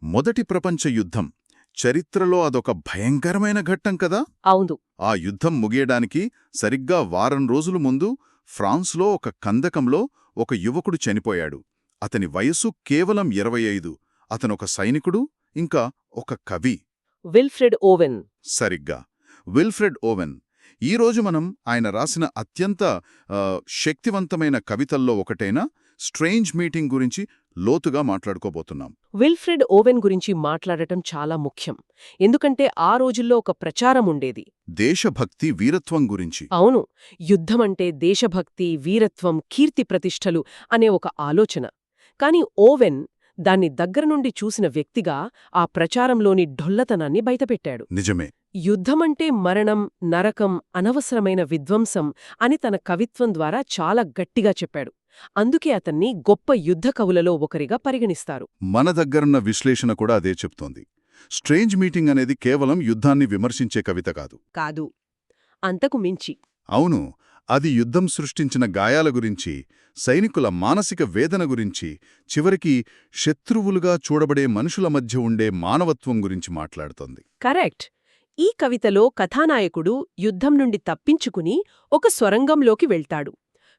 మొదటి ప్రపంచ యుద్ధం చరిత్రలో అదొక భయంకరమైన ఘట్టం కదా. అవును. ఆ యుద్ధం ముగియడానికి సరిగ్గా వారం రోజుల ముందు ఫ్రాన్స్లో ఒక కందకంలో ఒక యువకుడు చనిపోయాడు. అతని వయస్సు కేవలం 25. అతనొక సైనికుడు, ఇంకా ఒక కవి. Wilfred Owen. సరిగ్గా, విల్ఫ్రెడ్ ఓవెన్. ఈరోజు మనం ఆయన రాసిన అత్యంత శక్తివంతమైన కవితల్లో ఒకటైన స్ట్రేంజ్ మీటింగ్ గురించి లోతుగా మాట్లాడుకోబోతున్నాం. విల్ఫ్రెడ్ ఓవెన్ గురించి మాట్లాడటం చాలా ముఖ్యం. ఎందుకంటే ఆ రోజుల్లో ఒక ప్రచారం ఉండేది. దేశభక్తి, వీరత్వం గురించి. అవును. యుద్ధమంటే దేశభక్తి, వీరత్వం, కీర్తి ప్రతిష్టలు అనే ఒక ఆలోచన. కాని ఓవెన్ దాన్ని దగ్గర నుండి చూసిన వ్యక్తిగా ఆ ప్రచారంలోని ఢొల్లతనాన్ని బయటపెట్టాడు. నిజమే. యుద్ధమంటే మరణం, నరకం, అనవసరమైన విధ్వంసం అని తన కవిత్వం ద్వారా చాలా గట్టిగా చెప్పాడు. అందుకే అతన్ని గొప్ప యుద్ధ కవులలో ఒకరిగా పరిగణిస్తారు. మన దగ్గరున్న విశ్లేషణ కూడా అదే చెప్తోంది. స్ట్రేంజ్ మీటింగ్ అనేది కేవలం యుద్ధాన్ని విమర్శించే కవిత కాదు. కాదు, అంతకు మించి. అవును, అది యుద్ధం సృష్టించిన గాయాల గురించి, సైనికుల మానసిక వేదన గురించి, చివరికి శత్రువులుగా చూడబడే మనుషుల మధ్య ఉండే మానవత్వం గురించి మాట్లాడుతోంది. కరెక్ట్. ఈ కవితలో కథానాయకుడు యుద్ధం నుండి తప్పించుకుని ఒక సొరంగంలోకి వెళ్తాడు.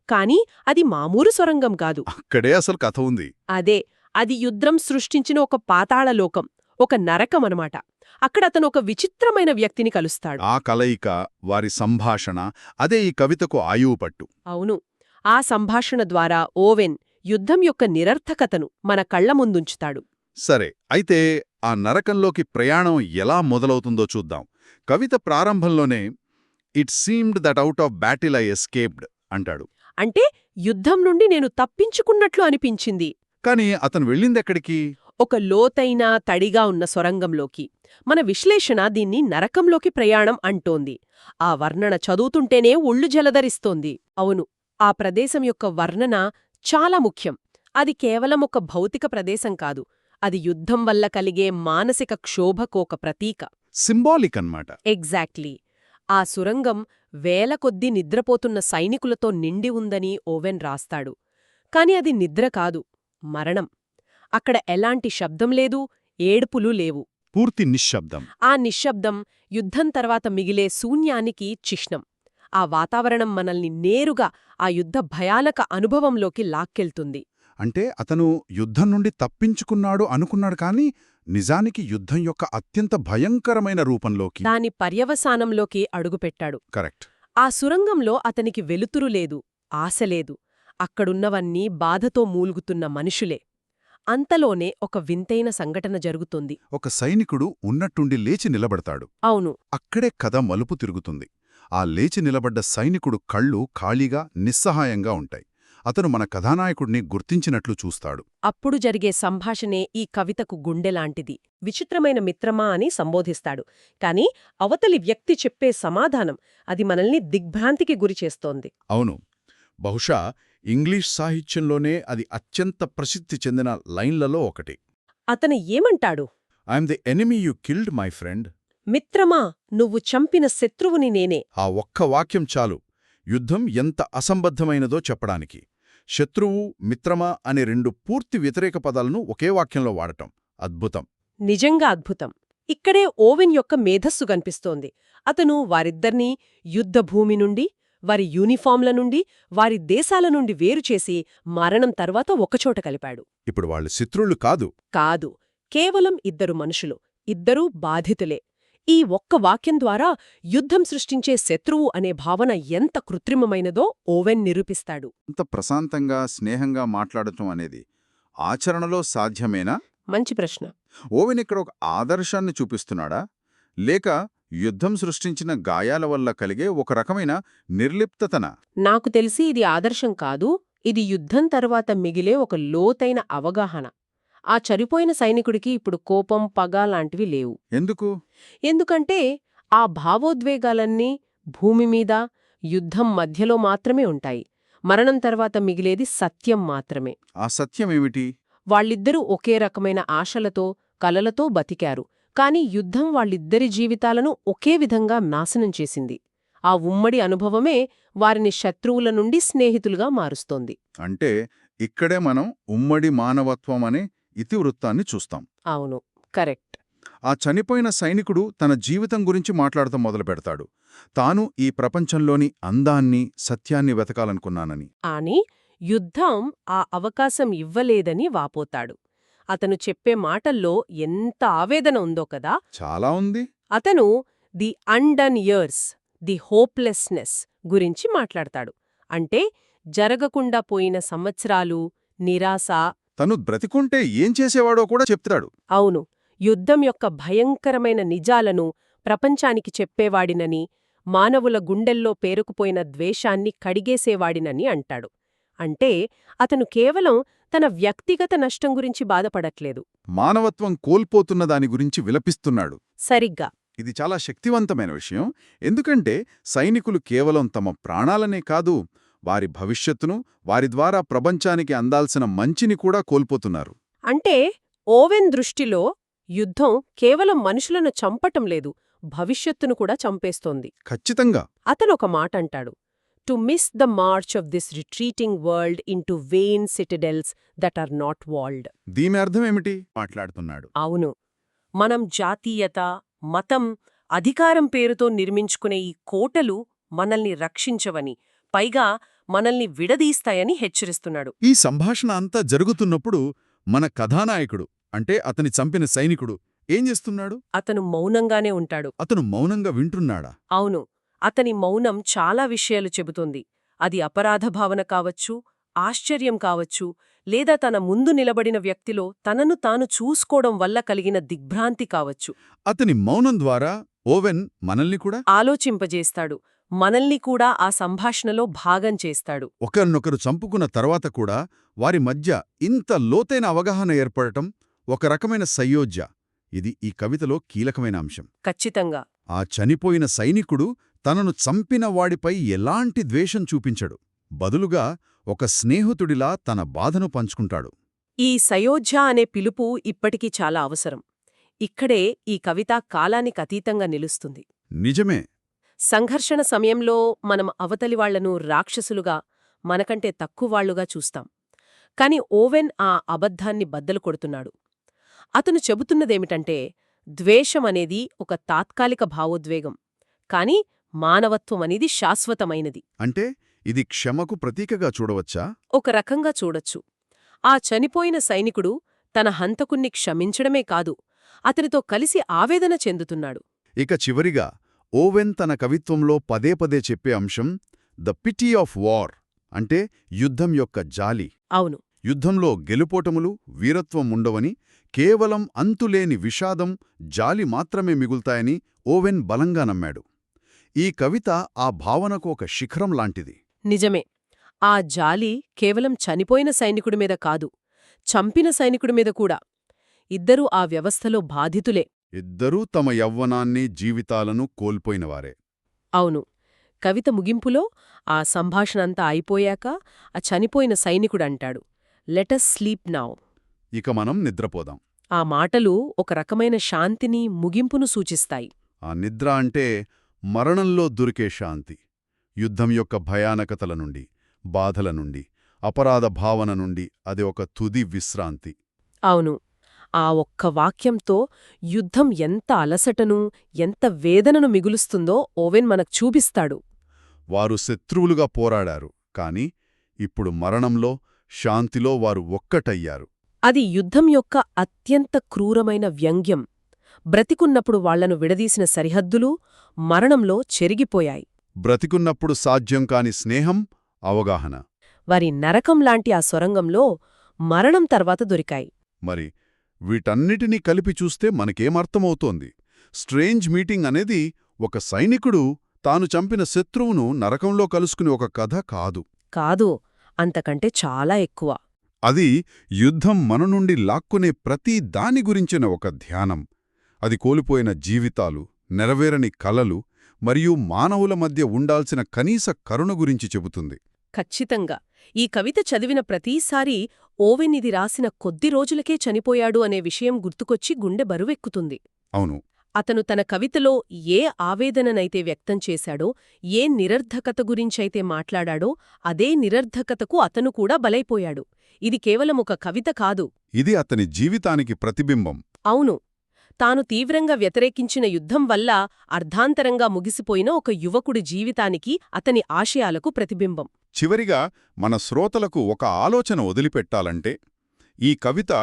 కాని అది మామూలు సొరంగం కాదు. అక్కడే అసలు కథ ఉంది. అదే, అది యుద్ధం సృష్టించిన ఒక పాతాళలోకం, ఒక నరకమనమాట. అక్కడ అతను ఒక విచిత్రమైన వ్యక్తిని కలుస్తాడు. ఆ కలయిక, వారి సంభాషణ, అదే ఈ కవితకు ఆయువు పట్టు. అవును. ఆ సంభాషణ ద్వారా ఓవెన్ యుద్ధం యొక్క నిరర్థకతను మన కళ్ల ముందుంచుతాడు. సరే, అయితే ఆ నరకంలోకి ప్రయాణం ఎలా మొదలవుతుందో చూద్దాం. కవిత ప్రారంభంలోనే it seemed that out of battle I escaped అంటాడు. అంటే యుద్ధం నుండి నేను తప్పించుకున్నట్లు అనిపించింది. కాని అతను వెళ్ళిందెక్కడికి? ఒక లోతైన, తడిగా ఉన్న సొరంగంలోకి. మన విశ్లేషణ దీన్ని నరకంలోకి ప్రయాణం అంటోంది. ఆ వర్ణన చదువుతుంటేనే ఒళ్ళు జలధరిస్తోంది. అవును, ఆ ప్రదేశం యొక్క వర్ణన చాలా ముఖ్యం. అది కేవలం ఒక భౌతిక ప్రదేశం కాదు, అది యుద్ధం వల్ల కలిగే మానసిక క్షోభకోక ప్రతీక. సింబాలిక్ అన్నమాట. ఎగ్జాక్ట్లీ. ఆ సురంగం వేల కొద్దీ నిద్రపోతున్న సైనికులతో నిండి ఉందని ఓవెన్ రాస్తాడు. కాని అది నిద్ర కాదు, మరణం. అక్కడ ఎలాంటి శబ్దం లేదు, ఏడుపులు లేవు. పూర్తి నిశ్శబ్దం. ఆ నిశ్శబ్దం యుద్ధం తర్వాత మిగిలే శూన్యానికి చిహ్నం. ఆ వాతావరణం మనల్ని నేరుగా ఆ యుద్ధ భయానక అనుభవంలోకి లాక్కెళ్తుంది. అంటే అతను యుద్ధం నుండి తప్పించుకున్నాడు అనుకున్నాడు కాని నిజానికి యుద్ధం యొక్క అత్యంత భయంకరమైన రూపంలోకి, దాని పర్యవసానంలోకి అడుగుపెట్టాడు. కరెక్ట్. ఆ సురంగంలో అతనికి వెలుతురు లేదు, ఆశలేదు. అక్కడున్నవన్నీ బాధతో మూల్గుతున్న మనుషులే. అంతలోనే ఒక వింతైన సంఘటన జరుగుతుంది. ఒక సైనికుడు ఉన్నట్టుండి లేచి నిలబడతాడు. అవును. అక్కడే కథ మలుపు తిరుగుతుంది. ఆ లేచి నిలబడ్డ సైనికుడు కళ్ళు ఖాళీగా, నిస్సహాయంగా ఉంటాయి. అతను మన కథానాయకుడిని గుర్తించినట్లు చూస్తాడు. అప్పుడు జరిగే సంభాషణే ఈ కవితకు గుండెలాంటిది. విచిత్రమైన మిత్రమా అని సంబోధిస్తాడు. కాని అవతలి వ్యక్తి చెప్పే సమాధానం అది మనల్ని దిగ్భ్రాంతికి గురిచేస్తోంది. అవును, బహుశా ఇంగ్లీష్ సాహిత్యంలోనే అది అత్యంత ప్రసిద్ధి చెందిన లైన్లలో ఒకటి. అతను ఏమంటాడు? I'm the enemy you killed my friend. మిత్రమా, నువ్వు చంపిన శత్రువుని నేనే. ఆ ఒక్క వాక్యం చాలు యుద్ధం ఎంత అసంబద్ధమైనదో చెప్పడానికి. శత్రువు, మిత్రమా అనే రెండు పూర్తి వ్యతిరేక పదాలను ఒకే వాక్యంలో వాడటం అద్భుతం. నిజంగా అద్భుతం. ఇక్కడే ఓవెన్ యొక్క మేధస్సు కనిపిస్తోంది. అతను వారిద్దర్నీ యుద్ధభూమి నుండి, వారి యూనిఫాంల నుండి, వారి దేశాల నుండి వేరుచేసి మరణం తర్వాత ఒకచోట కలిపాడు. ఇప్పుడు వాళ్ళు శత్రువులు కాదు. కాదు, కేవలం ఇద్దరు మనుషులు, ఇద్దరూ బాధితులే. ఈ ఒక్క వాక్యం ద్వారా యుద్ధం సృష్టించే శత్రువు అనే భావన ఎంత కృత్రిమమైనదో ఓవెన్ నిరూపిస్తాడు. అంత ప్రశాంతంగా, స్నేహంగా మాట్లాడటం అనేది ఆచరణలో సాధ్యమేనా? మంచి ప్రశ్న. ఓవెన్ ఇక్కడ ఒక ఆదర్శాన్ని చూపిస్తున్నాడా, లేక యుద్ధం సృష్టించిన గాయాల వల్ల కలిగే ఒక రకమైన నిర్లిప్తతన? నాకు తెలిసి ఇది ఆదర్శం కాదు, ఇది యుద్ధం తర్వాత మిగిలే ఒక లోతైన అవగాహన. ఆ చనిపోయిన సైనికుడికి ఇప్పుడు కోపం, పగ లాంటివి లేవు. ఎందుకు? ఎందుకంటే ఆ భావోద్వేగాలన్నీ భూమి మీద, యుద్ధం మధ్యలో మాత్రమే ఉంటాయి. మరణం తర్వాత మిగిలేది సత్యం మాత్రమే. ఆ సత్యమేమిటి? వాళ్ళిద్దరూ ఒకే రకమైన ఆశలతో, కలలతో బతికారు. కాని యుద్ధం వాళ్ళిద్దరి జీవితాలను ఒకే విధంగా నాశనం చేసింది. ఆ ఉమ్మడి అనుభవమే వారిని శత్రువుల నుండి స్నేహితులుగా మారుస్తోంది. అంటే ఇక్కడే మనం ఉమ్మడి మానవత్వం అనే ఇతివృత్తాన్ని చూస్తాం. అవును. కరెక్ట్. ఆ చనిపోయిన సైనికుడు తన జీవితం గురించి మాట్లాడటం మొదలుపెడతాడు. తాను ఈ ప్రపంచంలోని అందాన్ని, సత్యాన్ని వెతకాలనుకున్నానని. అని యుద్ధం ఆ అవకాశం ఇవ్వలేదని వాపోతాడు. అతను చెప్పే మాటల్లో ఎంత ఆవేదన ఉందో కదా. చాలా ఉంది. అతను the undone years, the hopelessness గురించి మాట్లాడతాడు. అంటే జరగకుండా పోయిన సంవత్సరాలు, నిరాశ. తను బ్రతికుంటే ఏం చేసేవాడో కూడా చెప్తాడు. అవును, యుద్ధం యొక్క భయంకరమైన నిజాలను ప్రపంచానికి చెప్పేవాడినని, మానవుల గుండెల్లో పేరుకుపోయిన ద్వేషాన్ని కడిగేసేవాడినని అంటాడు. అంటే అతను కేవలం తన వ్యక్తిగత నష్టం గురించి బాధపడట్లేదు. మానవత్వం కోల్పోతున్న దాని గురించి విలపిస్తున్నాడు. సరిగ్గా. ఇది చాలా శక్తివంతమైన విషయం. ఎందుకంటే సైనికులు కేవలం తమ ప్రాణాలనే కాదు, వారి భవిష్యత్తును, వారి ద్వారా ప్రపంచానికి అందాల్సిన మంచిని కూడా కోల్పోతున్నారు. అంటే ఓవెన్ దృష్టిలో యుద్ధం కేవలం మనుషులను చంపటం లేదు, భవిష్యత్తును కూడా చంపేస్తోంది. ఖచ్చితంగా. అతనొక మాట అంటాడు, to miss the march of this retreating world into vain citadels that are not walled. దీని అర్థమేమిటి మాట్లాడుతున్నాడు? అవును, మనం జాతీయత, మతం, అధికారం పేరుతో నిర్మించుకునే ఈ కోటలు మనల్ని రక్షించవని, పైగా మనల్ని విడదీస్తాయని హెచ్చరిస్తున్నాడు. ఈ సంభాషణ అంతా జరుగుతున్నప్పుడు మన కథానాయకుడు, అంటే అతని చంపిన సైనికుడు, ఏం చేస్తున్నాడు? అతను మౌనంగానే ఉంటాడు. అతను మౌనంగా వింటున్నాడా? అవును, అతని మౌనం చాలా విషయాలు చెబుతుంది. అది అపరాధ భావన కావచ్చు, ఆశ్చర్యం కావచ్చు, లేదా తన ముందు నిలబడిన వ్యక్తిలో తనను తాను చూసుకోవడం వల్ల కలిగిన దిగ్భ్రాంతి కావచ్చు. అతని మౌనం ద్వారా ఓవెన్ మనల్ని కూడా ఆలోచింపజేస్తాడు, మనల్ని కూడా ఆ సంభాషణలో భాగం చేస్తాడు. ఒకరినొకరు చంపుకున్న తర్వాత కూడా వారి మధ్య ఇంత లోతైన అవగాహన ఏర్పడటం ఒక రకమైన సంయోజ్య. ఇది ఈ కవితలో కీలకమైన అంశం. ఖచ్చితంగా. ఆ చనిపోయిన సైనికుడు తనను చంపిన వాడిపై ఎలాంటి ద్వేషం చూపించడు. బదులుగా ఒక స్నేహితుడిలా తన బాధను పంచుకుంటాడు. ఈ సయోధ్య అనే పిలుపు ఇప్పటికీ చాలా అవసరం. ఇక్కడే ఈ కవిత కాలానికి అతీతంగా నిలుస్తుంది. నిజమే. సంఘర్షణ సమయంలో మనం అవతలివాళ్లను రాక్షసులుగా, మనకంటే తక్కువవాళ్లుగా చూస్తాం. కాని ఓవెన్ ఆ అబద్ధాన్ని బద్దలు కొడుతున్నాడు. అతను చెబుతున్నదేమిటంటే, ద్వేషం అనేది ఒక తాత్కాలిక భావోద్వేగం, కాని మానవత్వమనేది శాశ్వతమైనది. అంటే ఇది క్షమకు ప్రతీకగా చూడవచ్చా? ఒక రకంగా చూడొచ్చు. ఆ చనిపోయిన సైనికుడు తన హంతకుణ్ణి క్షమించడమే కాదు, అతనితో కలిసి ఆవేదన చెందుతున్నాడు. ఇక చివరిగా ఓవెన్ తన కవిత్వంలో పదే పదే చెప్పే అంశం ద పిటీ ఆఫ్ వార్, అంటే యుద్ధం యొక్క జాలి. అవును, యుద్ధంలో గెలుపోటములు, వీరత్వం ఉండవని, కేవలం అంతులేని విషాదం, జాలి మాత్రమే మిగుల్తాయని ఓవెన్ బలంగా నమ్మాడు. ఈ కవిత ఆ భావనకు ఒక శిఖరం లాంటిది. నిజమే. ఆ జాలి కేవలం చనిపోయిన సైనికుడి మీద కాదు, చంపిన సైనికుడి మీద కూడా. ఇద్దరూ ఆ వ్యవస్థలో బాధితులే. ఇద్దరూ తమ యవ్వనాన్ని, జీవితాలను కోల్పోయినవారే. అవును. కవిత ముగింపులో ఆ సంభాషణంతా అయిపోయాక ఆ చనిపోయిన సైనికుడంటాడు, లెటస్ స్లీప్ నౌ. ఇక మనం నిద్రపోదాం. ఆ మాటలు ఒక రకమైన శాంతిని, ముగింపును సూచిస్తాయి. ఆ నిద్ర అంటే మరణంలో దొరికే శాంతి. యుద్ధం యొక్క భయానకతల నుండి, బాధల నుండి, అపరాధ భావన నుండి అది ఒక తుది విశ్రాంతి. అవును, ఆ ఒక్క వాక్యంతో యుద్ధం ఎంత అలసటను, ఎంత వేదనను మిగులుస్తుందో ఓవెన్ మనకు చూపిస్తాడు. వారు శత్రువులుగా పోరాడారు, కాని ఇప్పుడు మరణంలో, శాంతిలో వారు ఒక్కటయ్యారు. అది యుద్ధం యొక్క అత్యంత క్రూరమైన వ్యంగ్యం. బ్రతికున్నప్పుడు వాళ్లను విడదీసిన సరిహద్దులు మరణంలో చెరిగిపోయాయి. బ్రతికున్నప్పుడు సాధ్యం కాని స్నేహం, అవగాహన వారి నరకంలాంటి ఆ సొరంగంలో మరణం తర్వాత దొరికాయి. మరి వీటన్నిటినీ కలిపి చూస్తే మనకేమర్థమవుతోంది? స్ట్రేంజ్ మీటింగ్ అనేది ఒక సైనికుడు తాను చంపిన శత్రువును నరకంలో కలుసుకుని ఒక కథ కాదు. కాదు, అంతకంటే చాలా ఎక్కువ. అది యుద్ధం మన నుండి లాక్కునే ప్రతి దాని గురించిన ఒక ధ్యానం. అది కోల్పోయిన జీవితాలు, నెరవేరని కలలు మరియు మానవుల మధ్య ఉండాల్సిన కనీస కరుణ గురించి చెబుతుంది. ఖచ్చితంగా. ఈ కవిత చదివిన ప్రతీసారీ ఓవెన్ ఇది రాసిన కొద్ది రోజులకే చనిపోయాడు అనే విషయం గుర్తుకొచ్చి గుండె బరువెక్కుతుంది. అవును. అతను తన కవితలో ఏ ఆవేదననైతే వ్యక్తం చేశాడో, ఏ నిరర్ధకత గురించైతే మాట్లాడాడో, అదే నిరర్ధకతకు అతను కూడా బలైపోయాడు. ఇది కేవలం ఒక కవిత కాదు. ఇది అతని జీవితానికి ప్రతిబింబం. అవును, తాను తీవ్రంగా వ్యతిరేకించిన యుద్ధం వల్ల అర్ధాంతరంగా ముగిసిపోయిన ఒక యువకుడి జీవితానికి, అతని ఆశయాలకు ప్రతిబింబం. చివరిగా మన శ్రోతలకు ఒక ఆలోచన వదిలిపెట్టాలంటే, ఈ కవిత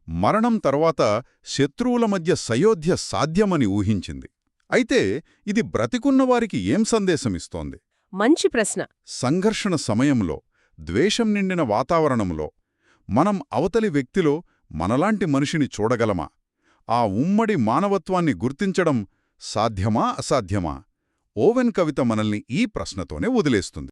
మరణం తర్వాత శత్రువుల మధ్య సయోధ్య సాధ్యమని ఊహించింది. అయితే ఇది బ్రతికున్నవారికి ఏం సందేశమిస్తోంది? మంచి ప్రశ్న. సంఘర్షణ సమయంలో, ద్వేషం నిండిన వాతావరణంలో మనం అవతలి వ్యక్తిలో మనలాంటి మనిషిని చూడగలమా? ఆ ఉమ్మడి మానవత్వాన్ని గుర్తించడం సాధ్యమా అసాధ్యమా? ఓవెన్ కవిత మనల్ని ఈ ప్రశ్నతోనే వదిలేస్తుంది.